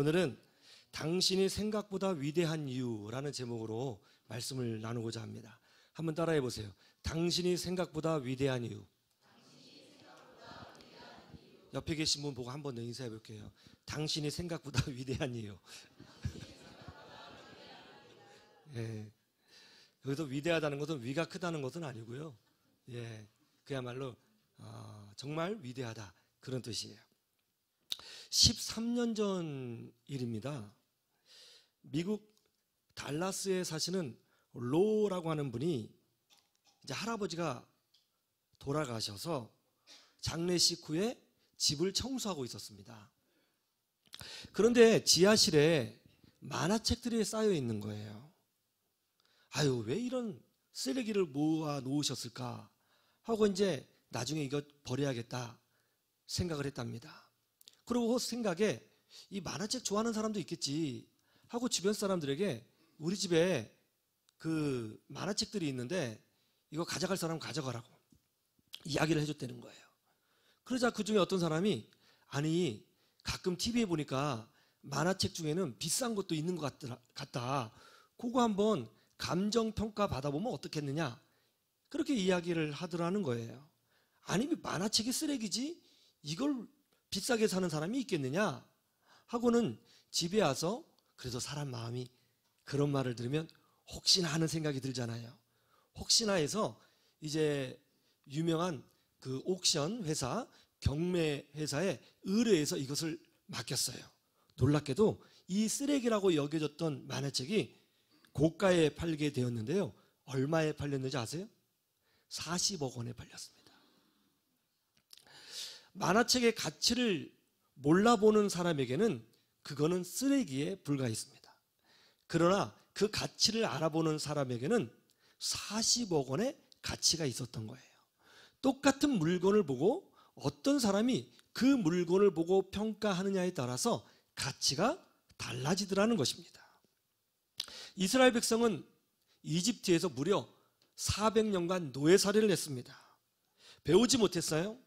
오늘은 당신이 생각보다 위대한 이유라는 제목으로 말씀을 나누고자 합니다. 한번 따라해 보세요. 당신이 생각보다 위대한 이유. 옆에 계신 분 보고 한 번 더 인사해 볼게요. 당신이 생각보다 위대한 이유. 예, 여기서 위대하다는 것은 위가 크다는 것은 아니고요. 예, 그야말로 정말 위대하다 그런 뜻이에요. 13년 전 일입니다. 미국 달라스에 사시는 로라고 하는 분이 이제 할아버지가 돌아가셔서 장례식 후에 집을 청소하고 있었습니다. 그런데 지하실에 만화책들이 쌓여 있는 거예요. 아유, 왜 이런 쓰레기를 모아 놓으셨을까 하고 이제 나중에 이거 버려야겠다 생각을 했답니다. 그리고 그 생각에 이 만화책 좋아하는 사람도 있겠지 하고 주변 사람들에게 우리 집에 그 만화책들이 있는데 이거 가져갈 사람 가져가라고 이야기를 해줬다는 거예요. 그러자 그 중에 어떤 사람이 아니 가끔 TV에 보니까 만화책 중에는 비싼 것도 있는 것 같다. 그거 한번 감정평가 받아보면 어떻겠느냐 그렇게 이야기를 하더라는 거예요. 아니 만화책이 쓰레기지 이걸 비싸게 사는 사람이 있겠느냐 하고는 집에 와서 그래도 사람 마음이 그런 말을 들으면 혹시나 하는 생각이 들잖아요. 혹시나 해서 이제 유명한 그 옥션 회사 경매 회사에 의뢰해서 이것을 맡겼어요. 놀랍게도 이 쓰레기라고 여겨졌던 만화책이 고가에 팔게 되었는데요. 얼마에 팔렸는지 아세요? 40억 원에 팔렸습니다. 만화책의 가치를 몰라보는 사람에게는 그거는 쓰레기에 불과했습니다. 그러나 그 가치를 알아보는 사람에게는 40억 원의 가치가 있었던 거예요. 똑같은 물건을 보고 어떤 사람이 그 물건을 보고 평가하느냐에 따라서 가치가 달라지더라는 것입니다. 이스라엘 백성은 이집트에서 무려 400년간 노예살이를 했습니다. 배우지 못했어요.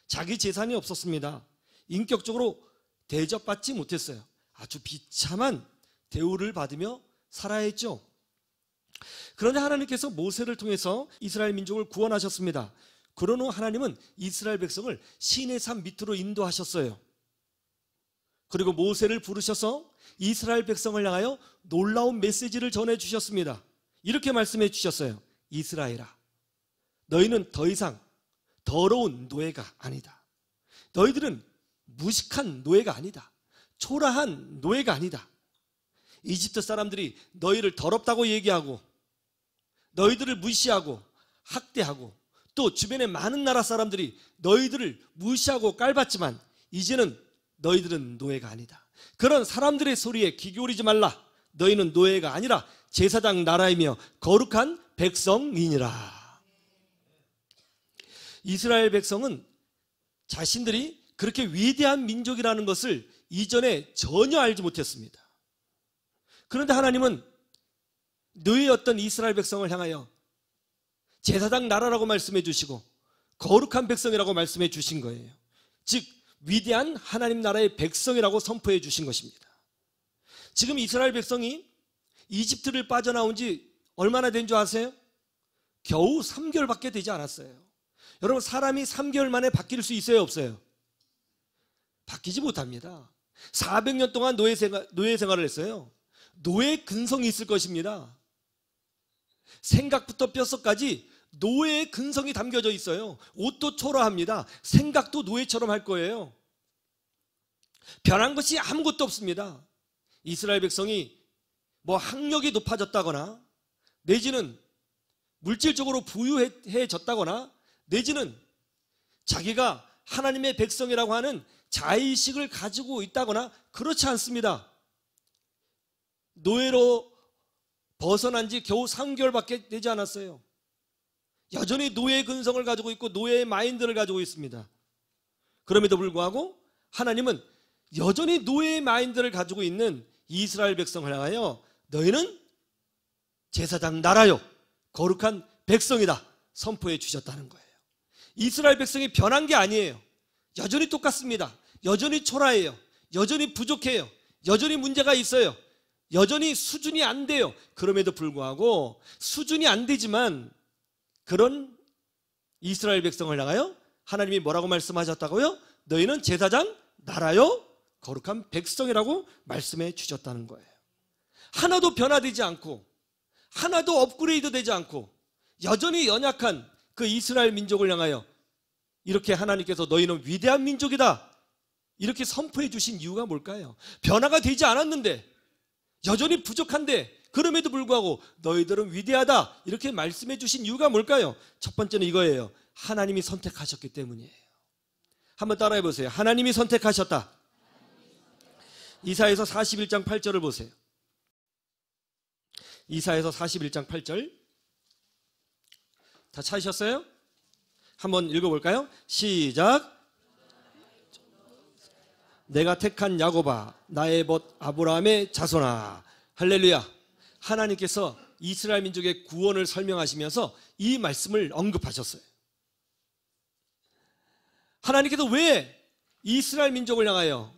자기 재산이 없었습니다. 인격적으로 대접받지 못했어요. 아주 비참한 대우를 받으며 살아야 했죠. 그런데 하나님께서 모세를 통해서 이스라엘 민족을 구원하셨습니다. 그런 후 하나님은 이스라엘 백성을 시내산 밑으로 인도하셨어요. 그리고 모세를 부르셔서 이스라엘 백성을 향하여 놀라운 메시지를 전해주셨습니다. 이렇게 말씀해 주셨어요. 이스라엘아, 너희는 더 이상 더러운 노예가 아니다. 너희들은 무식한 노예가 아니다. 초라한 노예가 아니다. 이집트 사람들이 너희를 더럽다고 얘기하고 너희들을 무시하고 학대하고 또 주변의 많은 나라 사람들이 너희들을 무시하고 깔봤지만 이제는 너희들은 노예가 아니다. 그런 사람들의 소리에 귀 기울이지 말라. 너희는 노예가 아니라 제사장 나라이며 거룩한 백성이니라. 이스라엘 백성은 자신들이 그렇게 위대한 민족이라는 것을 이전에 전혀 알지 못했습니다. 그런데 하나님은 노예였던 이스라엘 백성을 향하여 제사장 나라라고 말씀해 주시고 거룩한 백성이라고 말씀해 주신 거예요. 즉 위대한 하나님 나라의 백성이라고 선포해 주신 것입니다. 지금 이스라엘 백성이 이집트를 빠져나온 지 얼마나 된 줄 아세요? 겨우 3개월밖에 되지 않았어요. 여러분 사람이 3개월 만에 바뀔 수 있어요 없어요? 바뀌지 못합니다. 400년 동안 노예 생활을 했어요. 노예 근성이 있을 것입니다. 생각부터 뼛속까지 노예의 근성이 담겨져 있어요. 옷도 초라합니다. 생각도 노예처럼 할 거예요. 변한 것이 아무것도 없습니다. 이스라엘 백성이 뭐 학력이 높아졌다거나 내지는 물질적으로 부유해졌다거나 내지는 자기가 하나님의 백성이라고 하는 자의식을 가지고 있다거나 그렇지 않습니다. 노예로 벗어난 지 겨우 3개월밖에 되지 않았어요. 여전히 노예의 근성을 가지고 있고 노예의 마인드를 가지고 있습니다. 그럼에도 불구하고 하나님은 여전히 노예의 마인드를 가지고 있는 이스라엘 백성을 향하여 너희는 제사장 나라요 거룩한 백성이다 선포해 주셨다는 거예요. 이스라엘 백성이 변한 게 아니에요. 여전히 똑같습니다. 여전히 초라해요. 여전히 부족해요. 여전히 문제가 있어요. 여전히 수준이 안 돼요. 그럼에도 불구하고 수준이 안 되지만 그런 이스라엘 백성을 향하여 하나님이 뭐라고 말씀하셨다고요? 너희는 제사장 나라요 거룩한 백성이라고 말씀해 주셨다는 거예요. 하나도 변화되지 않고 하나도 업그레이드 되지 않고 여전히 연약한 그 이스라엘 민족을 향하여 이렇게 하나님께서 너희는 위대한 민족이다 이렇게 선포해 주신 이유가 뭘까요? 변화가 되지 않았는데 여전히 부족한데 그럼에도 불구하고 너희들은 위대하다 이렇게 말씀해 주신 이유가 뭘까요? 첫 번째는 이거예요. 하나님이 선택하셨기 때문이에요. 한번 따라해 보세요. 하나님이 선택하셨다. 이사야서 41장 8절을 보세요. 이사야서 41장 8절 다 찾으셨어요? 한번 읽어볼까요? 시작. 내가 택한 야곱아 나의 벗 아브라함의 자손아. 할렐루야. 하나님께서 이스라엘 민족의 구원을 설명하시면서 이 말씀을 언급하셨어요. 하나님께서 왜 이스라엘 민족을 향하여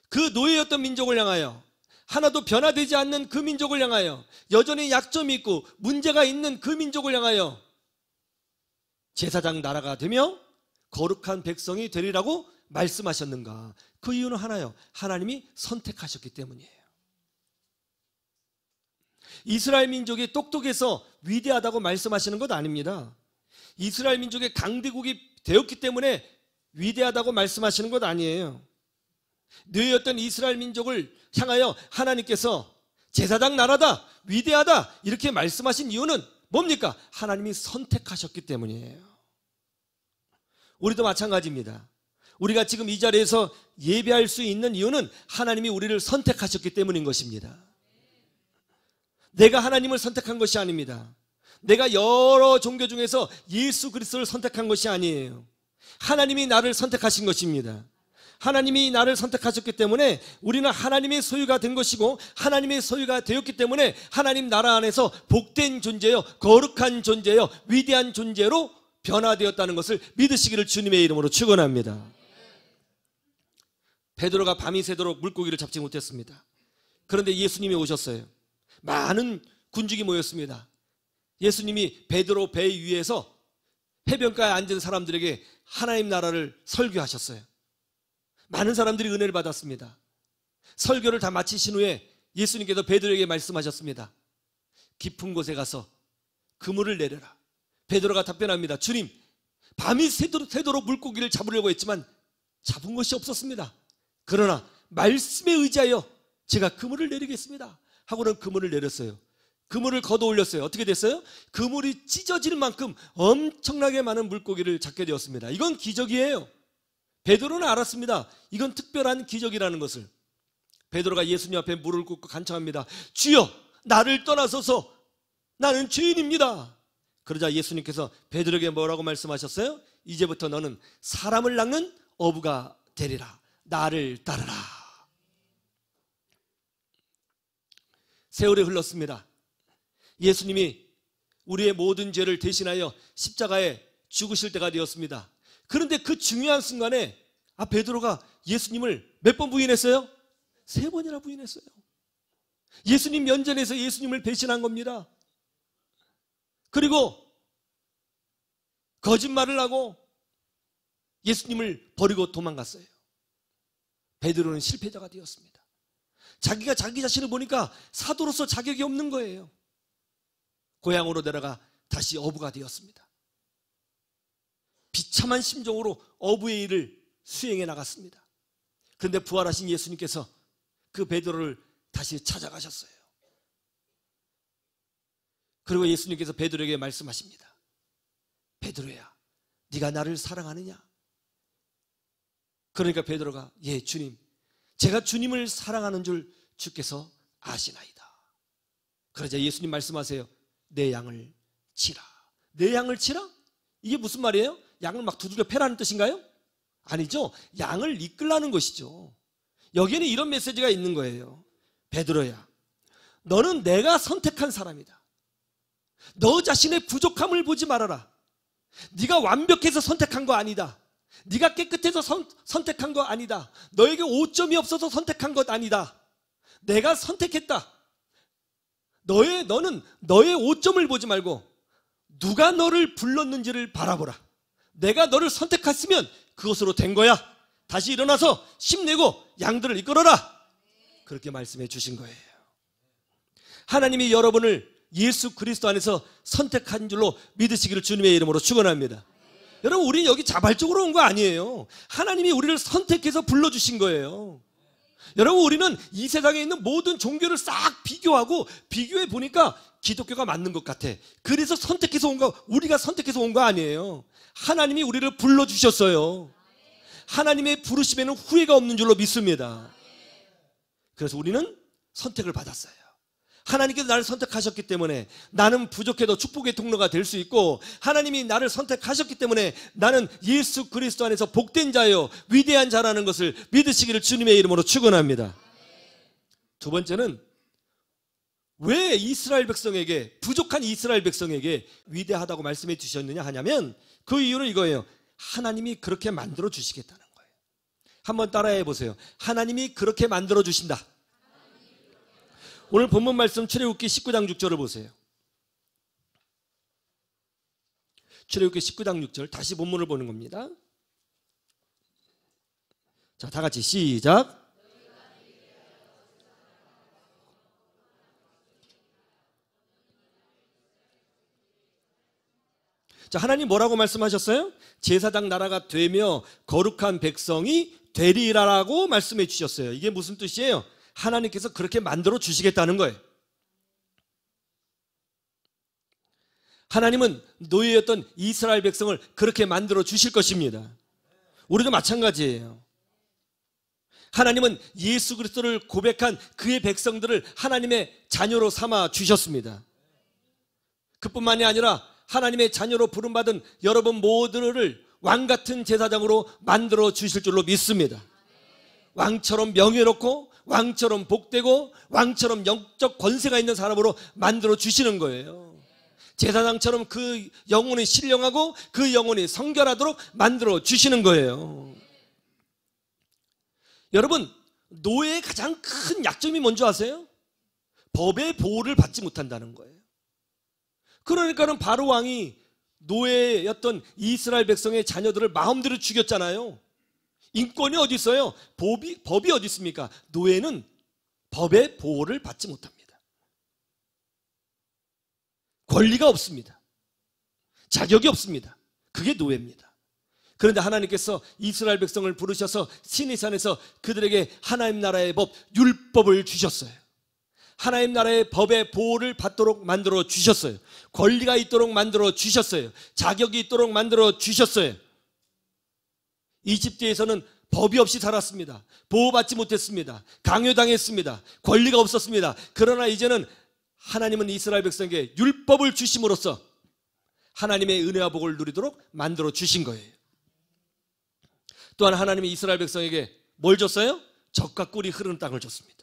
그 노예였던 민족을 향하여 하나도 변화되지 않는 그 민족을 향하여 여전히 약점이 있고 문제가 있는 그 민족을 향하여 제사장 나라가 되며 거룩한 백성이 되리라고 말씀하셨는가? 그 이유는 하나요. 하나님이 선택하셨기 때문이에요. 이스라엘 민족이 똑똑해서 위대하다고 말씀하시는 것 아닙니다. 이스라엘 민족의 강대국이 되었기 때문에 위대하다고 말씀하시는 것 아니에요. 뇌였던 이스라엘 민족을 향하여 하나님께서 제사장 나라다, 위대하다 이렇게 말씀하신 이유는 뭡니까? 하나님이 선택하셨기 때문이에요. 우리도 마찬가지입니다. 우리가 지금 이 자리에서 예배할 수 있는 이유는 하나님이 우리를 선택하셨기 때문인 것입니다. 내가 하나님을 선택한 것이 아닙니다. 내가 여러 종교 중에서 예수 그리스도를 선택한 것이 아니에요. 하나님이 나를 선택하신 것입니다. 하나님이 나를 선택하셨기 때문에 우리는 하나님의 소유가 된 것이고 하나님의 소유가 되었기 때문에 하나님 나라 안에서 복된 존재요, 거룩한 존재요, 위대한 존재로 변화되었다는 것을 믿으시기를 주님의 이름으로 축원합니다. 베드로가 밤이 새도록 물고기를 잡지 못했습니다. 그런데 예수님이 오셨어요. 많은 군중이 모였습니다. 예수님이 베드로 배 위에서 해변가에 앉은 사람들에게 하나님 나라를 설교하셨어요. 많은 사람들이 은혜를 받았습니다. 설교를 다 마치신 후에 예수님께서 베드로에게 말씀하셨습니다. 깊은 곳에 가서 그물을 내려라. 베드로가 답변합니다. 주님, 밤이 새도록 물고기를 잡으려고 했지만 잡은 것이 없었습니다. 그러나 말씀에 의지하여 제가 그물을 내리겠습니다 하고는 그물을 내렸어요. 그물을 걷어 올렸어요. 어떻게 됐어요? 그물이 찢어질 만큼 엄청나게 많은 물고기를 잡게 되었습니다. 이건 기적이에요. 베드로는 알았습니다. 이건 특별한 기적이라는 것을. 베드로가 예수님 앞에 무릎을 꿇고 간청합니다. 주여, 나를 떠나소서. 나는 죄인입니다. 그러자 예수님께서 베드로에게 뭐라고 말씀하셨어요? 이제부터 너는 사람을 낚는 어부가 되리라. 나를 따르라. 세월이 흘렀습니다. 예수님이 우리의 모든 죄를 대신하여 십자가에 죽으실 때가 되었습니다. 그런데 그 중요한 순간에 베드로가 예수님을 몇 번 부인했어요? 3번이나 부인했어요. 예수님 면전에서 예수님을 배신한 겁니다. 그리고 거짓말을 하고 예수님을 버리고 도망갔어요. 베드로는 실패자가 되었습니다. 자기가 자기 자신을 보니까 사도로서 자격이 없는 거예요. 고향으로 내려가 다시 어부가 되었습니다. 비참한 심정으로 어부의 일을 수행해 나갔습니다. 그런데 부활하신 예수님께서 그 베드로를 다시 찾아가셨어요. 그리고 예수님께서 베드로에게 말씀하십니다. 베드로야, 네가 나를 사랑하느냐? 그러니까 베드로가 예, 주님, 제가 주님을 사랑하는 줄 주께서 아시나이다. 그러자 예수님 말씀하세요. 내 양을 치라. 내 양을 치라? 이게 무슨 말이에요? 양을 막 두드려 패라는 뜻인가요? 아니죠. 양을 이끌라는 것이죠. 여기에는 이런 메시지가 있는 거예요. 베드로야, 너는 내가 선택한 사람이다. 너 자신의 부족함을 보지 말아라. 네가 완벽해서 선택한 거 아니다. 네가 깨끗해서 선택한 거 아니다. 너에게 오점이 없어서 선택한 것 아니다. 내가 선택했다. 너는 너의 오점을 보지 말고 누가 너를 불렀는지를 바라보라. 내가 너를 선택했으면 그것으로 된 거야. 다시 일어나서 힘내고 양들을 이끌어라. 그렇게 말씀해 주신 거예요. 하나님이 여러분을 예수 그리스도 안에서 선택한 줄로 믿으시기를 주님의 이름으로 축원합니다. 여러분, 우리는 여기 자발적으로 온 거 아니에요. 하나님이 우리를 선택해서 불러주신 거예요. 여러분, 우리는 이 세상에 있는 모든 종교를 싹 비교해 보니까 기독교가 맞는 것 같아. 그래서 선택해서 온 거, 우리가 선택해서 온 거 아니에요. 하나님이 우리를 불러주셨어요. 하나님의 부르심에는 후회가 없는 줄로 믿습니다. 그래서 우리는 선택을 받았어요. 하나님께서 나를 선택하셨기 때문에 나는 부족해도 축복의 통로가 될 수 있고, 하나님이 나를 선택하셨기 때문에 나는 예수 그리스도 안에서 복된 자요 위대한 자라는 것을 믿으시기를 주님의 이름으로 축원합니다. 두 번째는 왜 이스라엘 백성에게, 부족한 이스라엘 백성에게 위대하다고 말씀해 주셨느냐 하냐면, 그 이유는 이거예요. 하나님이 그렇게 만들어 주시겠다는 거예요. 한번 따라해 보세요. 하나님이 그렇게 만들어 주신다. 오늘 본문 말씀 출애굽기 19장 6절을 보세요. 출애굽기 19장 6절, 다시 본문을 보는 겁니다. 자, 다 같이 시작. 자, 하나님 뭐라고 말씀하셨어요? 제사장 나라가 되며 거룩한 백성이 되리라라고 말씀해 주셨어요. 이게 무슨 뜻이에요? 하나님께서 그렇게 만들어 주시겠다는 거예요. 하나님은 노예였던 이스라엘 백성을 그렇게 만들어 주실 것입니다. 우리도 마찬가지예요. 하나님은 예수 그리스도를 고백한 그의 백성들을 하나님의 자녀로 삼아 주셨습니다. 그뿐만이 아니라 하나님의 자녀로 부름받은 여러분 모두를 왕같은 제사장으로 만들어 주실 줄로 믿습니다. 왕처럼 명예롭고 왕처럼 복되고 왕처럼 영적 권세가 있는 사람으로 만들어 주시는 거예요. 제사장처럼 그 영혼이 신령하고 그 영혼이 성결하도록 만들어 주시는 거예요. 여러분, 노예의 가장 큰 약점이 뭔지 아세요? 법의 보호를 받지 못한다는 거예요. 그러니까는 바로 왕이 노예였던 이스라엘 백성의 자녀들을 마음대로 죽였잖아요. 인권이 어디 있어요? 법이 어디 있습니까? 노예는 법의 보호를 받지 못합니다. 권리가 없습니다. 자격이 없습니다. 그게 노예입니다. 그런데 하나님께서 이스라엘 백성을 부르셔서 시내산에서 그들에게 하나님 나라의 법, 율법을 주셨어요. 하나님 나라의 법의 보호를 받도록 만들어 주셨어요. 권리가 있도록 만들어 주셨어요. 자격이 있도록 만들어 주셨어요. 이집트에서는 법이 없이 살았습니다. 보호받지 못했습니다. 강요당했습니다. 권리가 없었습니다. 그러나 이제는 하나님은 이스라엘 백성에게 율법을 주심으로써 하나님의 은혜와 복을 누리도록 만들어 주신 거예요. 또한 하나님이 이스라엘 백성에게 뭘 줬어요? 젖과 꿀이 흐르는 땅을 줬습니다.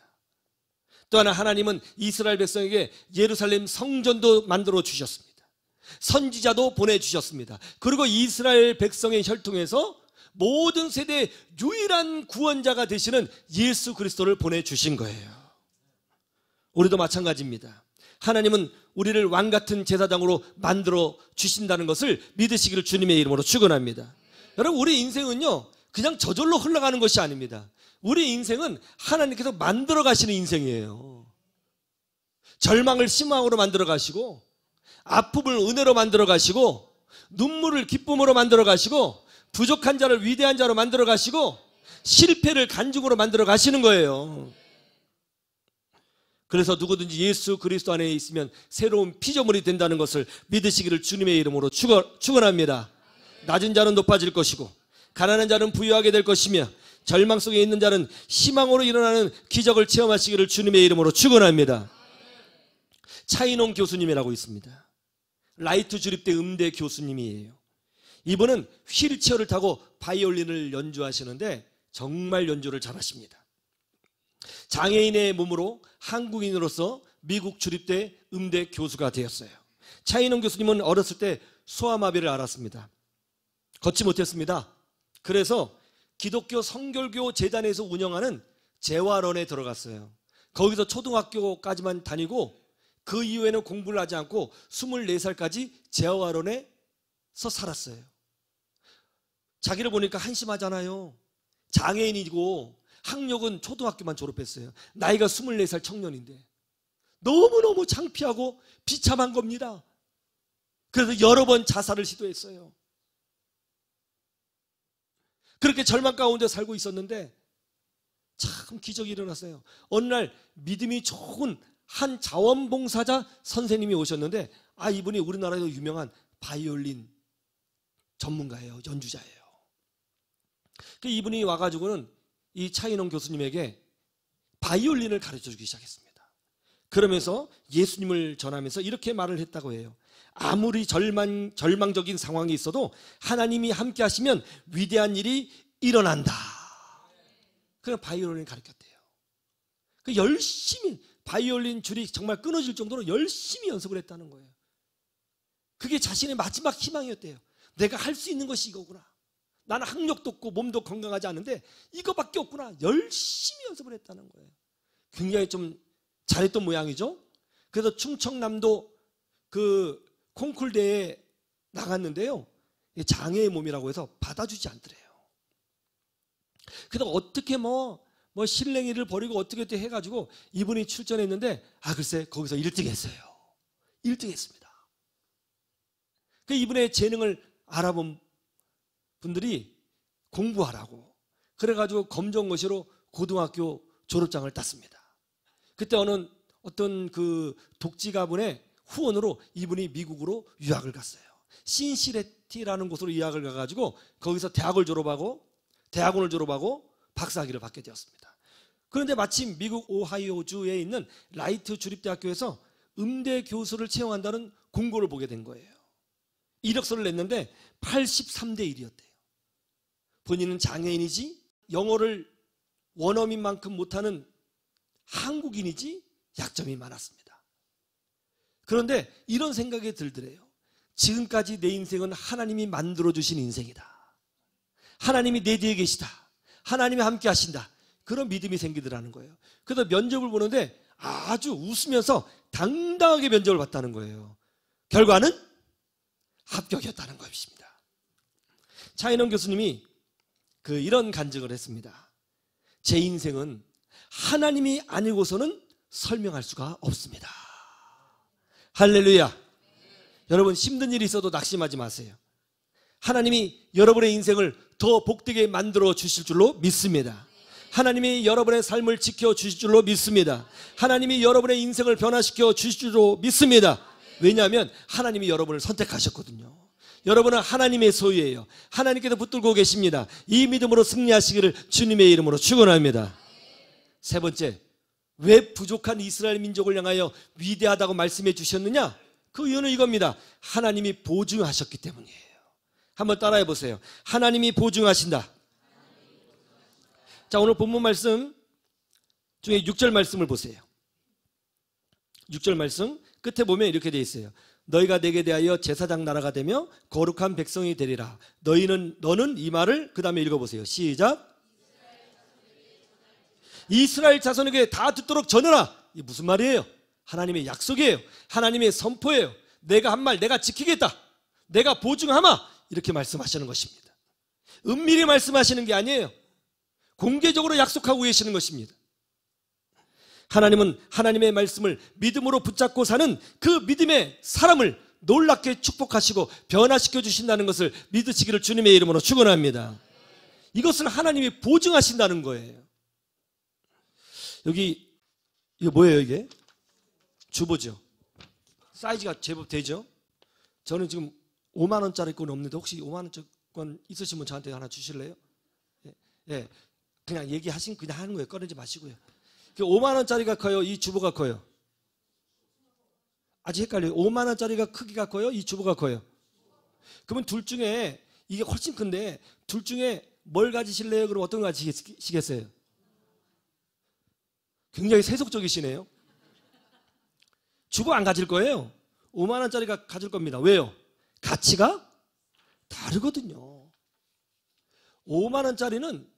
또 하나 하나님은 이스라엘 백성에게 예루살렘 성전도 만들어 주셨습니다. 선지자도 보내주셨습니다. 그리고 이스라엘 백성의 혈통에서 모든 세대의 유일한 구원자가 되시는 예수 그리스도를 보내주신 거예요. 우리도 마찬가지입니다. 하나님은 우리를 왕같은 제사장으로 만들어 주신다는 것을 믿으시기를 주님의 이름으로 축원합니다. 여러분, 우리 인생은요 그냥 저절로 흘러가는 것이 아닙니다. 우리 인생은 하나님께서 만들어 가시는 인생이에요. 절망을 희망으로 만들어 가시고, 아픔을 은혜로 만들어 가시고, 눈물을 기쁨으로 만들어 가시고, 부족한 자를 위대한 자로 만들어 가시고, 실패를 간증으로 만들어 가시는 거예요. 그래서 누구든지 예수 그리스도 안에 있으면 새로운 피조물이 된다는 것을 믿으시기를 주님의 이름으로 축원합니다. 낮은 자는 높아질 것이고 가난한 자는 부유하게 될 것이며 절망 속에 있는 자는 희망으로 일어나는 기적을 체험하시기를 주님의 이름으로 축원합니다. 차인홍 교수님이라고 있습니다. 라이트 주립대 음대 교수님이에요. 이분은 휠체어를 타고 바이올린을 연주하시는데 정말 연주를 잘하십니다. 장애인의 몸으로 한국인으로서 미국 주립대 음대 교수가 되었어요. 차인홍 교수님은 어렸을 때 소아마비를 앓았습니다. 걷지 못했습니다. 그래서 기독교 성결교 재단에서 운영하는 재활원에 들어갔어요. 거기서 초등학교까지만 다니고 그 이후에는 공부를 하지 않고 24살까지 재활원에서 살았어요. 자기를 보니까 한심하잖아요. 장애인이고 학력은 초등학교만 졸업했어요. 나이가 24살 청년인데 너무너무 창피하고 비참한 겁니다. 그래서 여러 번 자살을 시도했어요. 그렇게 절망 가운데 살고 있었는데 참 기적이 일어났어요. 어느 날 믿음이 좋은 한 자원봉사자 선생님이 오셨는데 이분이 우리나라에도 유명한 바이올린 전문가예요. 연주자예요. 이분이 와가지고는 이 차인원 교수님에게 바이올린을 가르쳐주기 시작했습니다. 그러면서 예수님을 전하면서 이렇게 말을 했다고 해요. 아무리 절망적인 상황이 있어도 하나님이 함께 하시면 위대한 일이 일어난다. 그냥 바이올린을 가르쳤대요. 열심히 바이올린 줄이 정말 끊어질 정도로 열심히 연습을 했다는 거예요. 그게 자신의 마지막 희망이었대요. 내가 할 수 있는 것이 이거구나. 나는 학력도 없고 몸도 건강하지 않은데 이거밖에 없구나. 열심히 연습을 했다는 거예요. 굉장히 좀 잘했던 모양이죠. 그래서 충청남도 그 콩쿨 대회에 나갔는데요. 장애의 몸이라고 해서 받아주지 않더래요. 그래서 어떻게 실랭이를 버리고 어떻게 해가지고 이분이 출전했는데 글쎄 거기서 1등 했어요. 1등 했습니다. 이분의 재능을 알아본 분들이 공부하라고 그래가지고 검정고시로 고등학교 졸업장을 땄습니다. 그때 어떤 그 독지 가문의 후원으로 이분이 미국으로 유학을 갔어요. 신시래티라는 곳으로 유학을 가가지고 거기서 대학원을 졸업하고 박사학위를 받게 되었습니다. 그런데 마침 미국 오하이오주에 있는 라이트 주립대학교에서 음대 교수를 채용한다는 공고를 보게 된 거예요. 이력서를 냈는데 83대 1이었대요. 본인은 장애인이지 영어를 원어민만큼 못하는 한국인이지 약점이 많았습니다. 그런데 이런 생각이 들더래요. 지금까지 내 인생은 하나님이 만들어주신 인생이다. 하나님이 내 뒤에 계시다. 하나님이 함께 하신다. 그런 믿음이 생기더라는 거예요. 그래서 면접을 보는데 아주 웃으면서 당당하게 면접을 봤다는 거예요. 결과는 합격이었다는 것입니다. 차인원 교수님이 이런 간증을 했습니다. 제 인생은 하나님이 아니고서는 설명할 수가 없습니다. 할렐루야. 여러분 힘든 일이 있어도 낙심하지 마세요. 하나님이 여러분의 인생을 더 복되게 만들어 주실 줄로 믿습니다. 하나님이 여러분의 삶을 지켜 주실 줄로 믿습니다. 하나님이 여러분의 인생을 변화시켜 주실 줄로 믿습니다. 왜냐하면 하나님이 여러분을 선택하셨거든요. 여러분은 하나님의 소유예요. 하나님께서 붙들고 계십니다. 이 믿음으로 승리하시기를 주님의 이름으로 축원합니다. 세 번째, 왜 부족한 이스라엘 민족을 향하여 위대하다고 말씀해 주셨느냐? 그 이유는 이겁니다. 하나님이 보증하셨기 때문이에요. 한번 따라해 보세요. 하나님이 보증하신다. 자, 오늘 본문 말씀 중에 6절 말씀을 보세요. 6절 말씀 끝에 보면 이렇게 되어 있어요. 너희가 내게 대하여 제사장 나라가 되며 거룩한 백성이 되리라. 너는 이 말을 그 다음에 읽어보세요. 시작. 이스라엘 자손에게 다 듣도록 전해라. 이게 무슨 말이에요? 하나님의 약속이에요. 하나님의 선포예요. 내가 한 말 내가 지키겠다. 내가 보증하마. 이렇게 말씀하시는 것입니다. 은밀히 말씀하시는 게 아니에요. 공개적으로 약속하고 계시는 것입니다. 하나님은 하나님의 말씀을 믿음으로 붙잡고 사는 그 믿음의 사람을 놀랍게 축복하시고 변화시켜 주신다는 것을 믿으시기를 주님의 이름으로 축원합니다. 이것을 하나님이 보증하신다는 거예요. 이거 뭐예요 이게? 주보죠. 사이즈가 제법 되죠. 저는 지금 5만 원짜리 건 없는데 혹시 5만 원짜리 건 있으시면 저한테 하나 주실래요? 예, 그냥 얘기하신 그냥 하는 거예요. 꺼내지 마시고요. 5만 원짜리가 커요? 이 주보가 커요? 아주 헷갈려요. 5만 원짜리가 크기가 커요? 이 주보가 커요? 그러면 둘 중에 이게 훨씬 큰데 둘 중에 뭘 가지실래요? 그럼 어떤 거 가지시겠어요? 굉장히 세속적이시네요. 주보 안 가질 거예요. 5만 원짜리가 가질 겁니다. 왜요? 가치가 다르거든요. 5만 원짜리는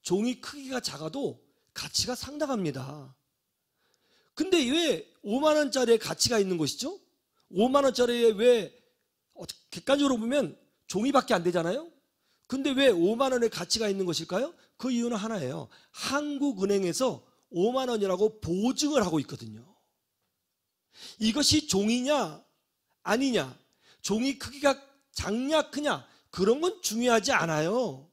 종이 크기가 작아도 가치가 상당합니다. 근데 왜 5만 원짜리의 가치가 있는 것이죠? 5만 원짜리에 왜 객관적으로 보면 종이밖에 안 되잖아요. 근데 왜 5만 원의 가치가 있는 것일까요? 그 이유는 하나예요. 한국은행에서 5만 원이라고 보증을 하고 있거든요. 이것이 종이냐 아니냐, 종이 크기가 작냐 크냐, 그런 건 중요하지 않아요.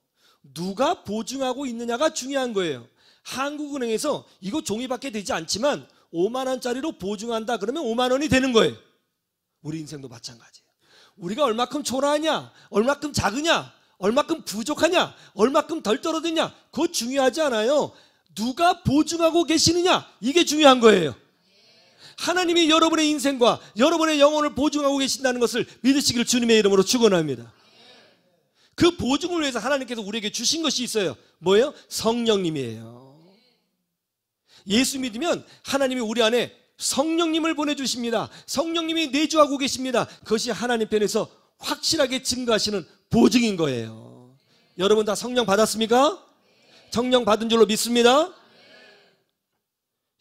누가 보증하고 있느냐가 중요한 거예요. 한국은행에서 이거 종이밖에 되지 않지만 5만 원짜리로 보증한다 그러면 5만 원이 되는 거예요. 우리 인생도 마찬가지예요. 우리가 얼마큼 초라하냐, 얼마큼 작으냐, 얼마큼 부족하냐, 얼마큼 덜 떨어지냐, 그거 중요하지 않아요. 누가 보증하고 계시느냐, 이게 중요한 거예요. 하나님이 여러분의 인생과 여러분의 영혼을 보증하고 계신다는 것을 믿으시기를 주님의 이름으로 축원합니다. 그 보증을 위해서 하나님께서 우리에게 주신 것이 있어요. 뭐예요? 성령님이에요. 예수 믿으면 하나님이 우리 안에 성령님을 보내주십니다. 성령님이 내주하고 계십니다. 그것이 하나님 편에서 확실하게 증거하시는 보증인 거예요. 여러분 다 성령 받았습니까? 성령 받은 줄로 믿습니다.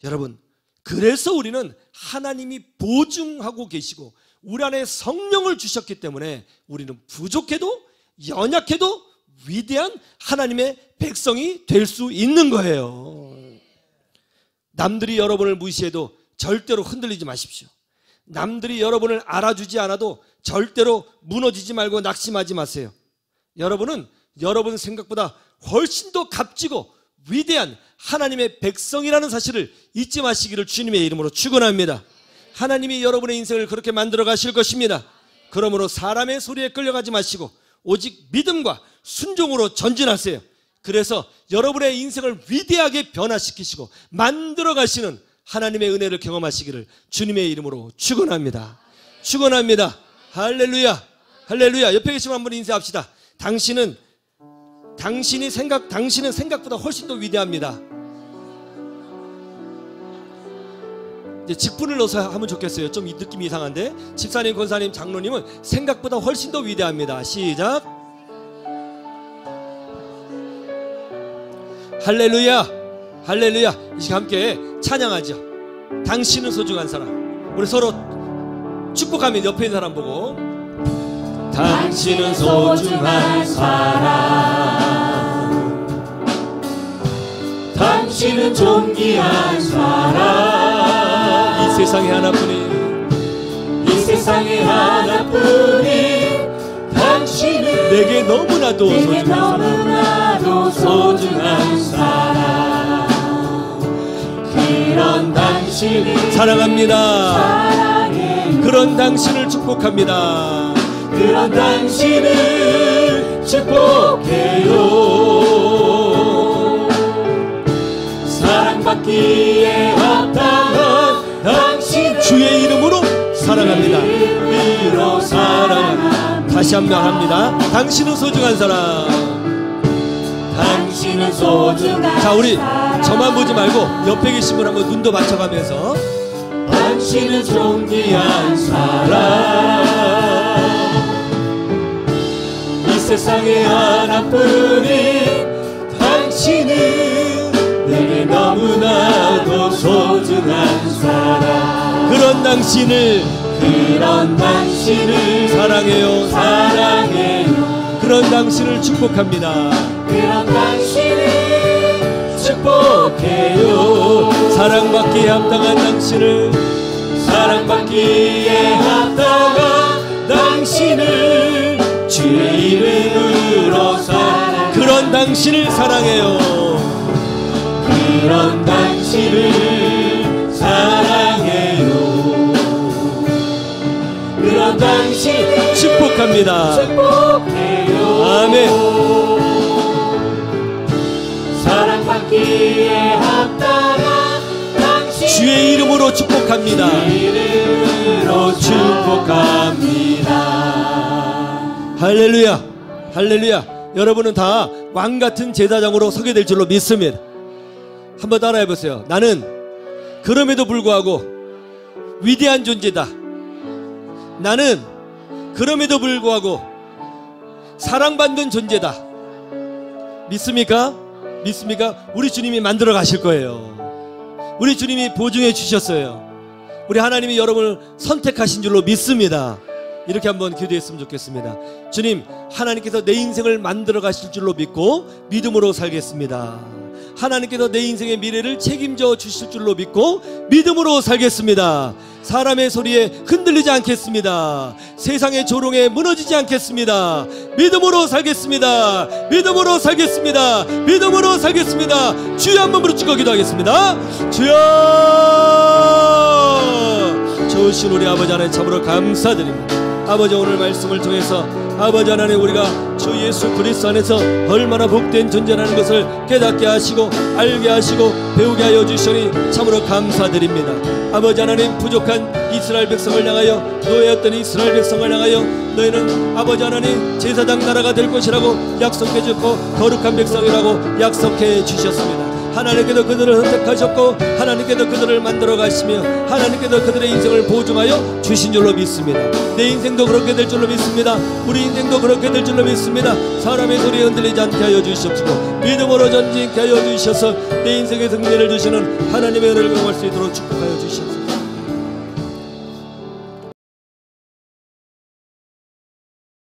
여러분, 그래서 우리는 하나님이 보증하고 계시고 우리 안에 성령을 주셨기 때문에 우리는 부족해도 연약해도 위대한 하나님의 백성이 될 수 있는 거예요. 남들이 여러분을 무시해도 절대로 흔들리지 마십시오. 남들이 여러분을 알아주지 않아도 절대로 무너지지 말고 낙심하지 마세요. 여러분은 여러분 생각보다 훨씬 더 값지고 위대한 하나님의 백성이라는 사실을 잊지 마시기를 주님의 이름으로 축원합니다. 하나님이 여러분의 인생을 그렇게 만들어 가실 것입니다. 그러므로 사람의 소리에 끌려가지 마시고 오직 믿음과 순종으로 전진하세요. 그래서 여러분의 인생을 위대하게 변화시키시고 만들어 가시는 하나님의 은혜를 경험하시기를 주님의 이름으로 축원합니다. 축원합니다. 할렐루야, 할렐루야. 옆에 계시면 한번 인사합시다. 당신은 생각보다 훨씬 더 위대합니다. 이제 직분을 넣어서 하면 좋겠어요. 좀 느낌이 이상한데. 집사님, 권사님, 장로님은 생각보다 훨씬 더 위대합니다. 시작. 할렐루야, 할렐루야. 이 시간 함께 찬양하죠. 당신은 소중한 사람. 우리 서로 축복하면 옆에 있는 사람 보고, 당신은 소중한 사람, 당신은 존귀한 사람, 이 세상에 하나뿐인, 이 세상에 하나뿐인 당신은 내게 너무나도 소중한 사람. 그런 당신을 사랑합니다. 그런 당신을 축복합니다. 그런 당신을 축복해요. 사랑받기에 합당한 당신, 주의 이름으로 사랑합니다. 다시 한 번 합니다. 당신은 소중한 사람, 당신은 소중한. 자, 우리 저만 보지 말고 옆에 계신 분 한번 눈도 맞춰가면서, 당신은 존귀한 사람, 이 세상에 하나뿐인 당신은 내게 너무나도 소중한 사람. 그런 당신을 사랑해요. 그런 당신을 축복합니다. 그런 당신을 축복해요. 사랑받기에 합당한 당신을, 사랑받기에 합당한 당신을 주의 이름으로 사랑. 그런 당신을 사랑해요. 그런 당신을 사랑해요. 그런 당신을 축복합니다. 축복해요. 아멘. 사랑받기에 합당한 당신, 주의 이름으로 축복합니다. 주의 이름으로 축복합니다. 할렐루야, 할렐루야. 여러분은 다 왕같은 제사장으로 서게 될 줄로 믿습니다. 한번 따라해 보세요. 나는 그럼에도 불구하고 위대한 존재다. 나는 그럼에도 불구하고 사랑받는 존재다. 믿습니까? 믿습니까? 우리 주님이 만들어 가실 거예요. 우리 주님이 보증해 주셨어요. 우리 하나님이 여러분을 선택하신 줄로 믿습니다. 이렇게 한번 기도했으면 좋겠습니다. 주님, 하나님께서 내 인생을 만들어 가실 줄로 믿고 믿음으로 살겠습니다. 하나님께서 내 인생의 미래를 책임져 주실 줄로 믿고 믿음으로 살겠습니다. 사람의 소리에 흔들리지 않겠습니다. 세상의 조롱에 무너지지 않겠습니다. 믿음으로 살겠습니다. 믿음으로 살겠습니다. 믿음으로 살겠습니다. 주여 한번 부르짖고 기도하겠습니다. 주여! 좋으신 우리 아버지 하나님 참으로 감사드립니다. 아버지, 오늘 말씀을 통해서 아버지 하나님, 우리가 주 예수 그리스도 안에서 얼마나 복된 존재라는 것을 깨닫게 하시고 알게 하시고 배우게 하여 주시니 참으로 감사드립니다. 아버지 하나님, 부족한 이스라엘 백성을 향하여, 노예였던 이스라엘 백성을 향하여 너희는 아버지 하나님 제사장 나라가 될 것이라고 약속해 주셨고 거룩한 백성이라고 약속해 주셨습니다. 하나님께서 그들을 선택하셨고 하나님께서 그들을 만들어 가시며 하나님께서 그들의 인생을 보증하여 주신 줄로 믿습니다. 내 인생도 그렇게 될 줄로 믿습니다. 우리 인생도 그렇게 될 줄로 믿습니다. 사람의 소리에 흔들리지 않게 하여 주시옵시고 믿음으로 전진케 하여 주셔서 내 인생의 승리를 주시는 하나님의 은혜를 경험할 수 있도록 축복하여 주시옵소서.